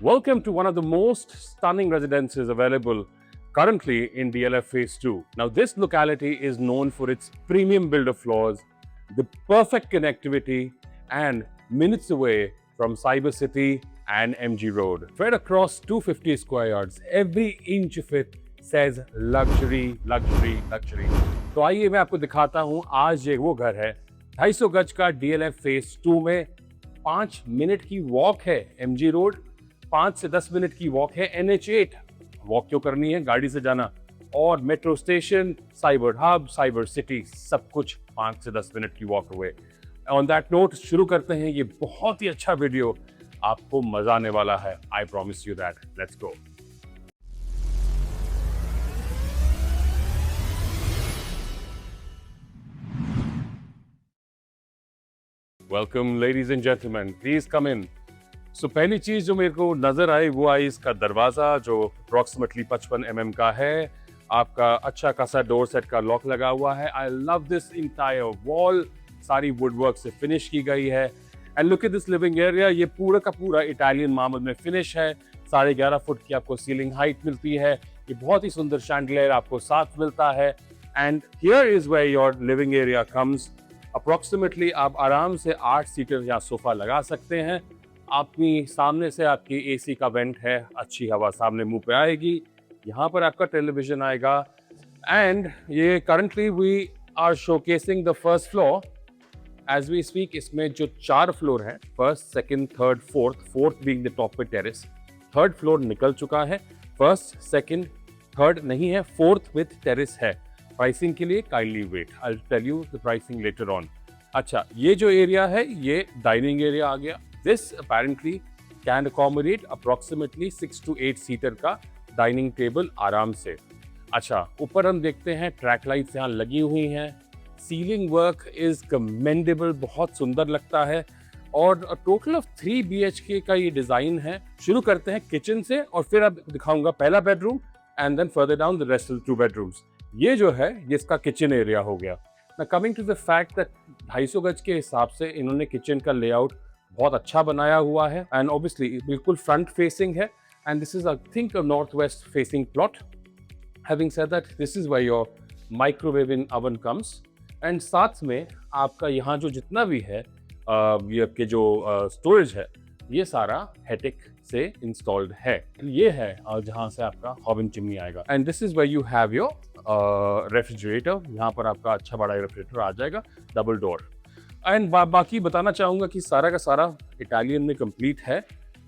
Welcome to one of the most stunning residences available currently in DLF Phase 2. Now, this locality is known for its premium builder floors, the perfect connectivity, and minutes away from Cyber City and MG Road. Spread across 250 square yards, every inch of it says luxury, luxury, luxury. तो आइए मैं आपको दिखाता हूँ आज ये वो घर है 250 गज का DLF Phase 2 में 5 मिनट की वॉक है MG रोड, 5 से 10 मिनट की वॉक है NH8। वॉक क्यों करनी है, गाड़ी से जाना, और metro station, cyber hub, cyber city, सब कुछ 5 से 10 मिनट की वॉक हुए। ऑन दैट नोट शुरू करते हैं ये बहुत ही अच्छा वीडियो, आपको मजा आने वाला है। I promise you that. Let's go. Welcome ladies and gentleman, please come in. So पहली चीज जो मेरे को नजर आई वो आई इसका दरवाजा, जो अप्रोक्सीमेटली 55 mm का है। आपका अच्छा खासा डोर सेट का लॉक लगा हुआ है। I love this entire wall, सारी वुडवर्क से फिनिश की गई है। And look at this living area, ये पूरा का पूरा इटालियन मार्बल में फिनिश है। 11.5 फुट की आपको सीलिंग हाइट मिलती है। ये बहुत ही सुंदर शैंडलियर आपको साथ मिलता है। And here is where your living area comes. Approximately आप आराम से 8 सीटर यहाँ सोफा लगा सकते हैं। आपकी सामने से आपकी एसी का वेंट है, अच्छी हवा सामने मुंह पे आएगी। यहाँ पर आपका टेलीविजन आएगा। एंड ये currently we are showcasing the first floor as we speak. इसमें जो 4 फ्लोर हैं, first, second, third, fourth being the top पे टेरेस। थर्ड फ्लोर निकल चुका है, फर्स्ट, सेकंड, थर्ड नहीं है, फोर्थ विथ टेरेस है। प्राइसिंग के लिए kindly wait, I will tell you the pricing later on. अच्छा, ये जो एरिया है ये डाइनिंग एरिया आ गया। This apparently can accommodate approximately 6 to 8 seater का डाइनिंग टेबल आराम से। अच्छा, ऊपर हम देखते हैं ट्रैक लाइट्स यहाँ लगी हुई हैं। सीलिंग वर्क इज कमेंडेबल, बहुत सुंदर लगता है। और टोटल ऑफ 3 BHK का ये डिजाइन है। शुरू करते हैं किचन से और फिर अब दिखाऊंगा पहला bedroom and then further down the rest of 2 bedrooms. ये जो है ये इसका किचन एरिया हो गया। ना coming to the fact that 250 गज के हिसाब से इन्होंने किचन का लेआउट बहुत अच्छा बनाया हुआ है। एंड ऑब्वियसली बिल्कुल फ्रंट फेसिंग है। And this is I think a north west facing plot. Having said that, this is where your microwave in oven comes. And साथ में आपका यहाँ जो जितना भी है ये आपके जो स्टोरेज है, ये सारा हेटिक से इंस्टॉल्ड है। ये है जहाँ से आपका हॉबिन चिमनी आएगा। And this is where you have your refrigerator. यहाँ पर आपका अच्छा बड़ा रेफ्रिजरेटर आ जाएगा, डबल डोर। एंड बाकी बताना चाहूँगा कि सारा का सारा इटालियन में कंप्लीट है।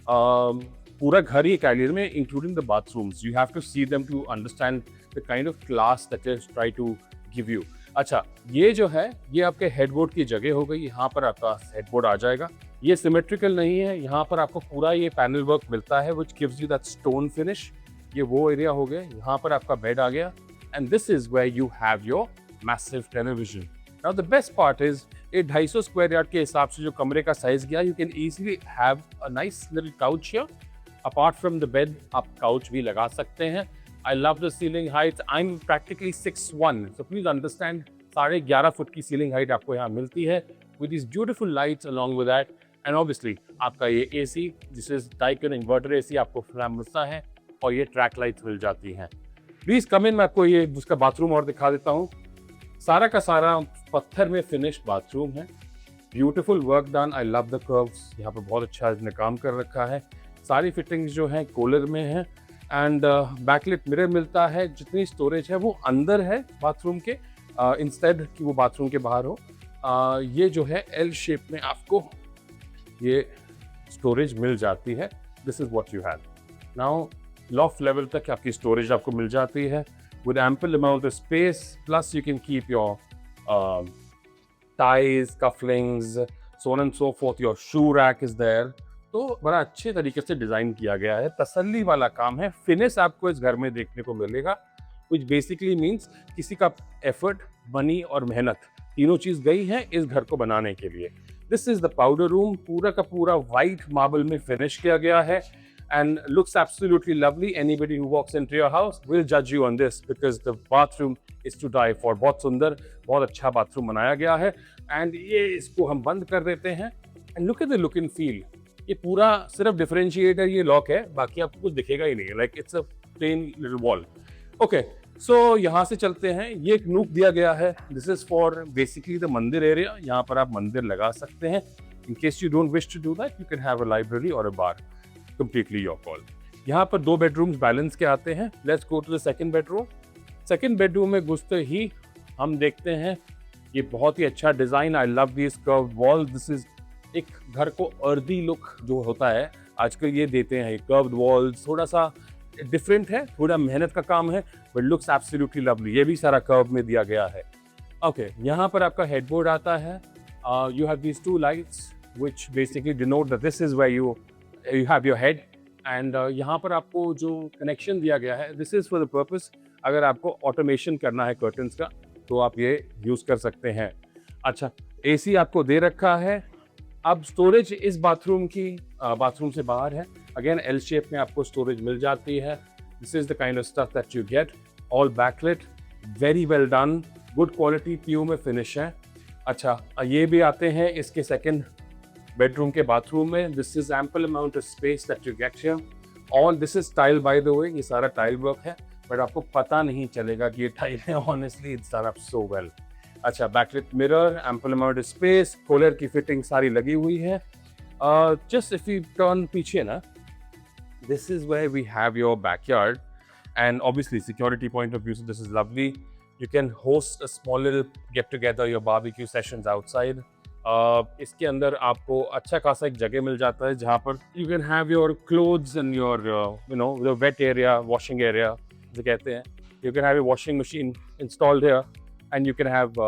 पूरा घर ही इटालियन में, including the bathrooms. You have to see them to understand the kind of class that is try to give you. अच्छा, ये जो है ये आपके हेडबोर्ड की जगह हो गई। यहाँ पर आपका हेडबोर्ड आ जाएगा। ये सिमेट्रिकल नहीं है, यहाँ पर आपको पूरा ये पैनल वर्क मिलता है which gives you that stone finish. ये वो एरिया हो गया। यहाँ पर आपका बेड आ गया। And this is where you have your massive television. Now the best part is, ये 250 स्क्वायर यार्ड के हिसाब से जो कमरे का साइज गया, you can easily have a nice little couch here. Apart from the bed आप काउच भी लगा सकते हैं। I love the ceiling heights. I'm practically 6'1", so please understand 11.5 foot की सीलिंग हाइट आपको यहाँ मिलती है with these beautiful lights along with that, and obviously आपका ये AC, this is Daikin inverter AC, आपको फ्लैम मिलता है और ये ट्रैक लाइट्स मिल जाती हैं। प्लीज कम इन, मैं आपको ये उसका बाथरूम और दिखा देता हूँ। सारा का सारा पत्थर में फिनिश्ड बाथरूम है, beautiful work done. I love the curves, यहाँ पर बहुत अच्छा इसने काम कर रखा है। सारी फिटिंग्स जो हैं कोलर में है। एंड बैकलिट मिरर मिलता है। जितनी स्टोरेज है वो अंदर है बाथरूम के, इंस्टेड कि वो बाथरूम के बाहर हो। ये जो है L शेप में आपको ये स्टोरेज मिल जाती है। This is what you have. Now loft level तक आपकी स्टोरेज आपको मिल जाती है with ample amount of space, plus you can keep your ties, cufflinks, so on and so forth. Your shoe rack is there. तो बड़ा अच्छे तरीके से डिजाइन किया गया है। तसल्ली वाला काम है। फिनिश आपको इस घर में देखने को मिलेगा, which basically means किसी का एफर्ट, मनी और मेहनत तीनों चीज गई है इस घर को बनाने के लिए। This is the powder room, पूरा का पूरा व्हाइट मार्बल में फिनिश किया गया है and looks absolutely lovely. Anybody who walks into your house will judge you on this because the bathroom is to die for. बहुत सुंदर, बहुत अच्छा बाथरूम बनाया गया है। एंड ये इसको हम बंद कर देते हैं। And look at the look and feel. ये पूरा सिर्फ डिफरेंशिएटर ये लॉक है, बाकी आपको कुछ दिखेगा ही नहीं, like it's a plain little wall. Okay, so यहाँ से चलते हैं। ये एक नूक दिया गया है, this is for basically the mandir area. यहाँ पर आप मंदिर लगा सकते हैं। In case you don't wish to do that, you can have a library और a bar, completely your call. यहाँ पर 2 बेडरूम्स बैलेंस के आते हैं। Let's go to the second bedroom. Second bedroom में घुसते ही हम देखते हैं ये बहुत ही अच्छा design. I love this curve wall. This is एक घर को अर्दी लुक जो होता है आजकल ये देते हैं। कर्व्ड वॉल्स थोड़ा सा डिफरेंट है, थोड़ा मेहनत का काम है, बट लुक्स एब्सोल्युटली लवली। ये भी सारा कर्व में दिया गया है। ओके, यहाँ पर आपका हेडबोर्ड आता है। You have these 2 lights which basically denote that this is where you have your head. And यहाँ पर आपको जो कनेक्शन दिया गया है, this is for the purpose अगर आपको ऑटोमेशन करना है कर्टन्स का तो आप ये यूज कर सकते हैं। अच्छा, एसी आपको दे रखा है। अब स्टोरेज इस बाथरूम की बाथरूम से बाहर है। अगेन एल शेप में आपको स्टोरेज मिल जाती है। This is the kind of stuff that you get. All backlit, very well done, good quality PU में फिनिश है। अच्छा, ये भी आते हैं इसके सेकंड बेडरूम के बाथरूम में। This is ample amount of space that you get here. All this is tile by the way, ये सारा टाइल वर्क है, बट आपको पता नहीं चलेगा कि ये टाइल है। Honestly it's done up so well. अच्छा, backlit mirror, ample amount of space, cooler की फिटिंग सारी लगी हुई है। जस्ट इफ यू टर्न पीछे ना, this is where we have your backyard and obviously security point of view से this is lovely. You can host a small little get together, your barbecue sessions outside. इसके अंदर आपको अच्छा खासा एक जगह मिल जाता है जहाँ पर you can have your clothes and your you know the wait area, washing area जो कहते हैं। You can have a washing machine installed here and you can have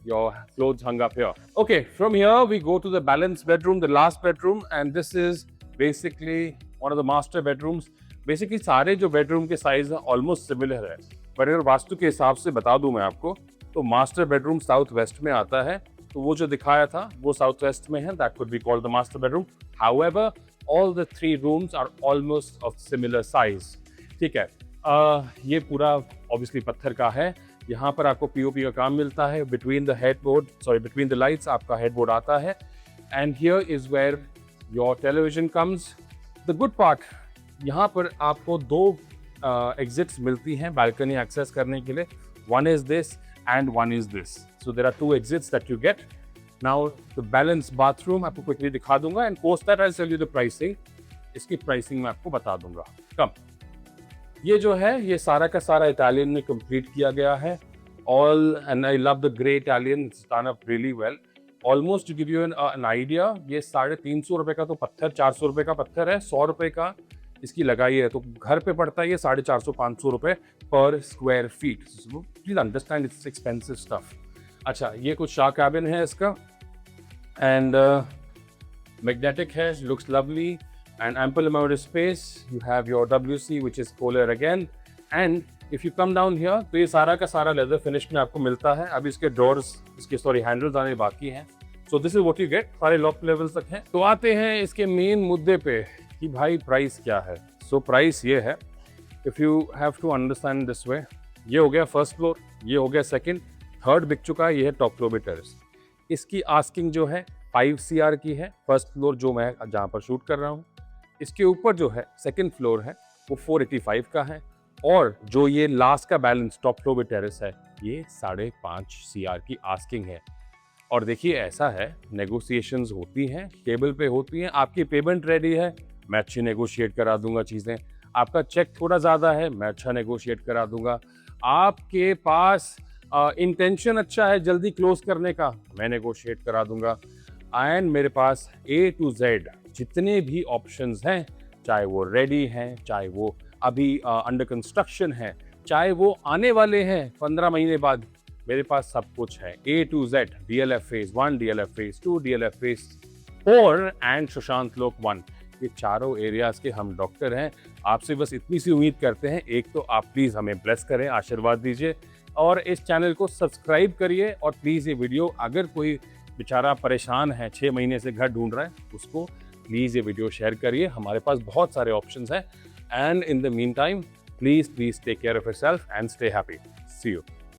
your clothes hung up here. Okay, from here we go to the balanced bedroom, the last bedroom, and this is basically one of the master bedrooms. Basically सारे जो bedroom के size हैं almost similar है, but अगर वास्तु के हिसाब से बता दूं मैं आपको तो master bedroom south west में आता है। तो वो जो दिखाया था वो साउथ वेस्ट में है, that could be called the master bedroom. However all the 3 rooms are almost of similar size. ठीक है, ये पूरा ऑब्वियसली पत्थर का है। यहाँ पर आपको पीओपी का काम मिलता है। बिटवीन द लाइट्स आपका हेडबोर्ड आता है। And here is where your television comes. The good part, यहाँ पर आपको 2 एग्जिट्स मिलती हैं बालकनी एक्सेस करने के लिए। One is this and one is this, so there are 2 exits that you get. Now the balance bathroom आपको quickly दिखा दूंगा and post that I tell you the pricing. इसकी प्राइसिंग मैं आपको बता दूंगा। कम, ये जो है ये सारा का सारा इटालियन में कंप्लीट किया गया है। All and I love the grey Italian, it's done up really well. Almost two give you an idea, ये 350 रुपये का तो पत्थर 400 रुपये का पत्थर है, 100 रुपये का इसकी लगाई है, तो घर पे पड़ता है ये 450-500 रुपये पर square feet. Please understand it's expensive stuff. अच्छा, ये कुछ शाह कैबिन है इसका एंड मैग्नेटिक है, looks lovely and ample amount of space. You have your WC which is Kohler again, and if you come down here तो ये सारा का सारा लेदर फिनिश में आपको मिलता है। अभी इसके डोर्स, इसके हैंडल्स आने बाकी हैं। So this is what you get, सारे लॉक लेवल्स तक हैं। तो आते हैं इसके मेन मुद्दे पे कि भाई प्राइस क्या है। सो प्राइस ये है, if you have to understand this way, ये हो गया फर्स्ट फ्लोर, ये हो गया सेकंड, थर्ड बिक चुका है, ये है टॉप फ्लोर में टेरेस। इसकी आस्किंग जो है 5 CR की है, फर्स्ट फ्लोर जो मैं जहाँ पर शूट कर रहा हूँ। इसके ऊपर जो है सेकंड फ्लोर है वो 485 का है, और जो ये लास्ट का बैलेंस टॉप फ्लोर में टेरेस है ये 5.5 CR की आस्किंग है। और देखिए ऐसा है, नेगोशिएशंस होती हैं, टेबल पे होती हैं। आपकी पेमेंट रेडी है, मैं अच्छी नेगोशिएट करा दूंगा चीज़ें। आपका चेक थोड़ा ज़्यादा है, मैं अच्छा नेगोशिएट करा दूंगा। आपके पास इंटेंशन अच्छा है जल्दी क्लोज करने का, मैं नेगोशिएट करा दूंगा। एंड मेरे पास A to Z जितने भी ऑप्शंस हैं, चाहे वो रेडी हैं, चाहे वो अभी अंडर कंस्ट्रक्शन है, चाहे वो आने वाले हैं 15 महीने बाद, मेरे पास सब कुछ है। A to Z, DLF Phase 1, DLF Phase 2, DLF Phase 4 and Sushant लोक 1, ये चारों एरियाज के हम डॉक्टर हैं। आपसे बस इतनी सी उम्मीद करते हैं, एक तो आप प्लीज़ हमें ब्लेस करें, आशीर्वाद दीजिए, और इस चैनल को सब्सक्राइब करिए। और प्लीज़ ये वीडियो, अगर कोई बेचारा परेशान है 6 महीने से घर ढूंढ रहा है, उसको प्लीज़ ये वीडियो शेयर करिए। हमारे पास बहुत सारे ऑप्शंस हैं। And in the meantime, please take care of yourself and stay happy. See you.